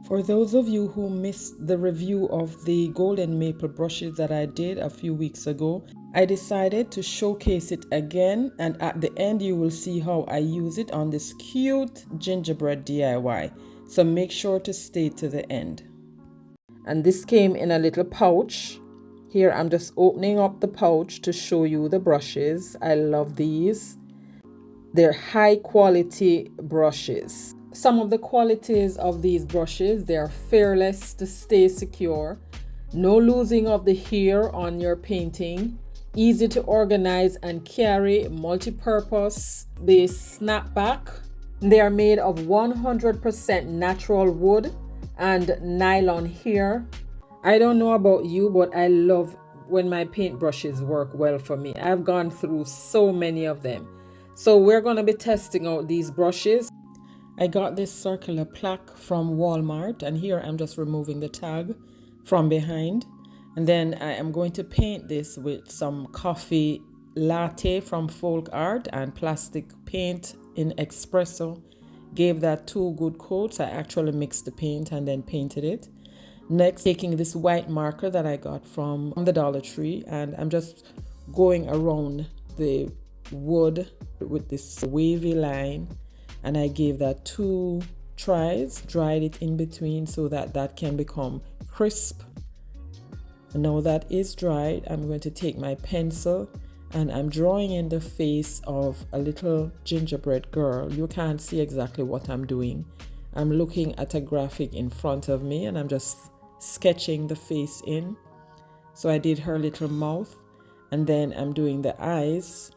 For those of you who missed the review of the golden maple brushes that I did a few weeks ago, I decided to showcase it again, and at the end you will see how I use it on this cute gingerbread DIY. So make sure to stay to the end. And this came in a little pouch. Here I'm just opening up the pouch to show you the brushes. I love these. They're high quality brushes. Some of the qualities of these brushes: they are fearless to stay secure, no losing of the hair on your painting, easy to organize and carry, multi-purpose. They snap back. They are made of 100% natural wood and nylon hair. I don't know about you, but I love when my paintbrushes work well for me. I've gone through so many of them. So we're going to be testing out these brushes. I got this circular plaque from Walmart, and here I'm just removing the tag from behind. And then I am going to paint this with some coffee latte from Folk Art and plastic paint in espresso. Gave that 2 good coats. I actually mixed the paint and then painted it. Next, taking this white marker that I got from the Dollar Tree, and I'm just going around the wood with this wavy line, and I gave that 2 tries, dried it in between so that that can become crisp. And now that is dried, I'm going to take my pencil and I'm drawing in the face of a little gingerbread girl. You can't see exactly what I'm doing. I'm looking at a graphic in front of me and I'm just sketching the face in. So I did her little mouth, and then I'm doing the eyes.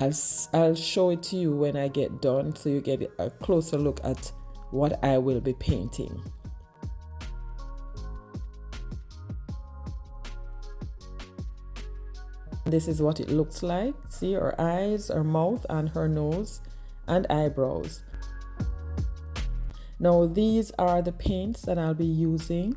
I'll show it to you when I get done so you get a closer look at what I will be painting. This is what it looks like. See her eyes, her mouth, and her nose and eyebrows. Now these are the paints that I'll be using.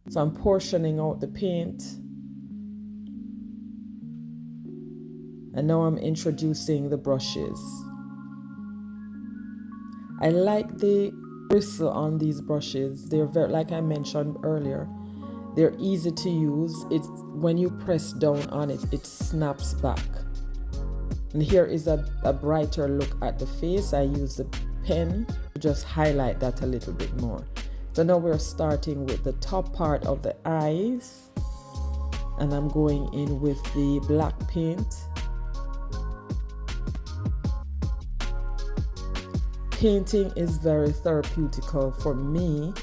So I'm portioning out the paint. And now I'm introducing the brushes. I like the bristle on these brushes. They're very, like I mentioned earlier, they're easy to use. It's when you press down on it, it snaps back. And here is a brighter look at the face. I use the pen to just highlight that a little bit more. So now we're starting with the top part of the eyes, and I'm going in with the black paint. Painting is very therapeutical for me,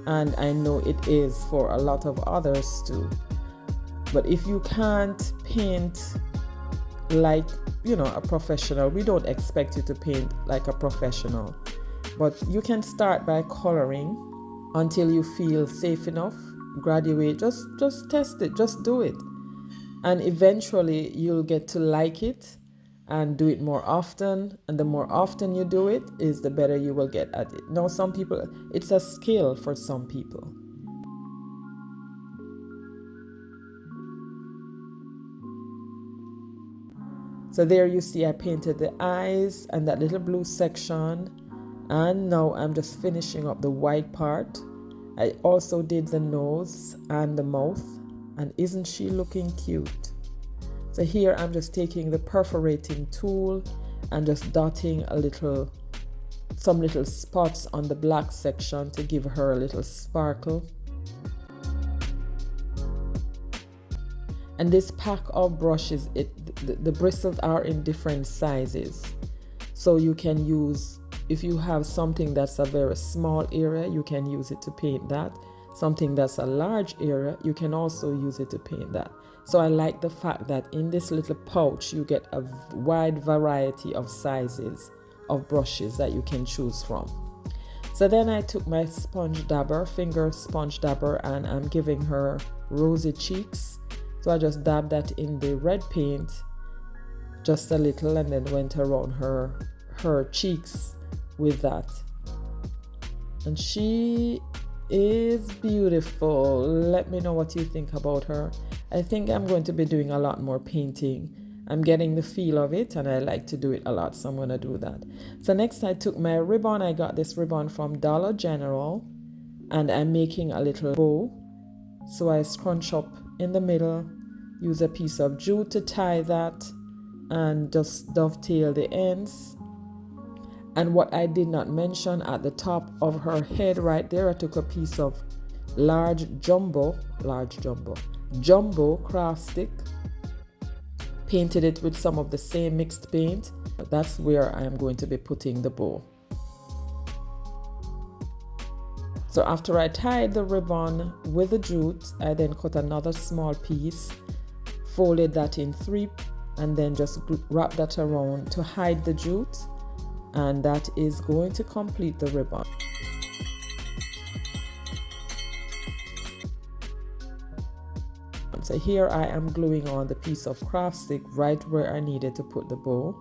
and I know it is for a lot of others too. But if you can't paint like, a professional, we don't expect you to paint like a professional, but you can start by coloring until you feel safe enough. Graduate, just test it, just do it, and eventually you'll get to like it and do it more often. And the more often you do it, is the better you will get at it. Now, some people, it's a skill for some people. So there you see I painted the eyes and that little blue section, and now I'm just finishing up the white part. I also did the nose and the mouth, and isn't she looking cute? So here I'm just taking the perforating tool and just dotting some little spots on the black section to give her a little sparkle. And this pack of brushes, the bristles are in different sizes. So you can use, if you have something that's a very small area, you can use it to paint that. Something that's a large area, you can also use it to paint that. So I like the fact that in this little pouch, you get a wide variety of sizes of brushes that you can choose from. So then I took my finger sponge dabber, and I'm giving her rosy cheeks. So I just dabbed that in the red paint, just a little, and then went around her cheeks with that. And she is beautiful. Let me know what you think about her. I think I'm going to be doing a lot more painting. I'm getting the feel of it and I like to do it a lot, so I'm going to do that. So next I took my ribbon. I got this ribbon from Dollar General and I'm making a little bow. So I scrunch up in the middle, use a piece of jute to tie that and just dovetail the ends. And what I did not mention, at the top of her head right there, I took a piece of jumbo craft stick, painted it with some of the same mixed paint. That's where I am going to be putting the bow. So after I tied the ribbon with the jute, I then cut another small piece, folded that in 3, and then just wrap that around to hide the jute, and that is going to complete the ribbon. So here I am gluing on the piece of craft stick right where I needed to put the bow.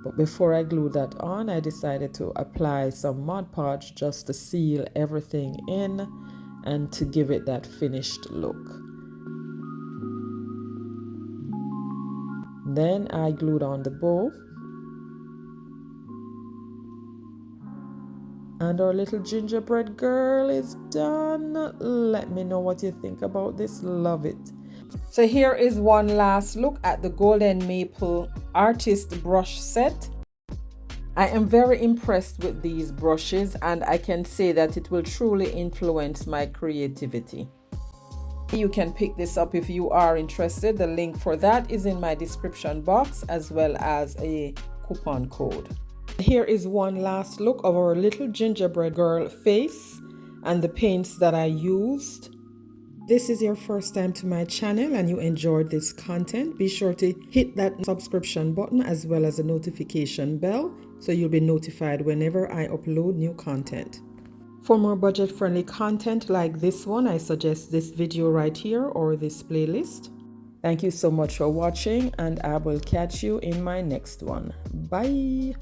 But before I glue that on, I decided to apply some Mod Podge just to seal everything in and to give it that finished look. Then I glued on the bow. And our little gingerbread girl is done. Let me know what you think about this. Love it. So here is one last look at the Golden Maple Artist Brush Set. I am very impressed with these brushes and I can say that it will truly influence my creativity. You can pick this up if you are interested. The link for that is in my description box as well as a coupon code. Here is one last look of our little gingerbread girl face and the paints that I used. This is your first time to my channel and you enjoyed this content, be sure to hit that subscription button as well as the notification bell so you'll be notified whenever I upload new content. For more budget-friendly content like this one, I suggest this video right here or this playlist. Thank you so much for watching and I will catch you in my next one. Bye!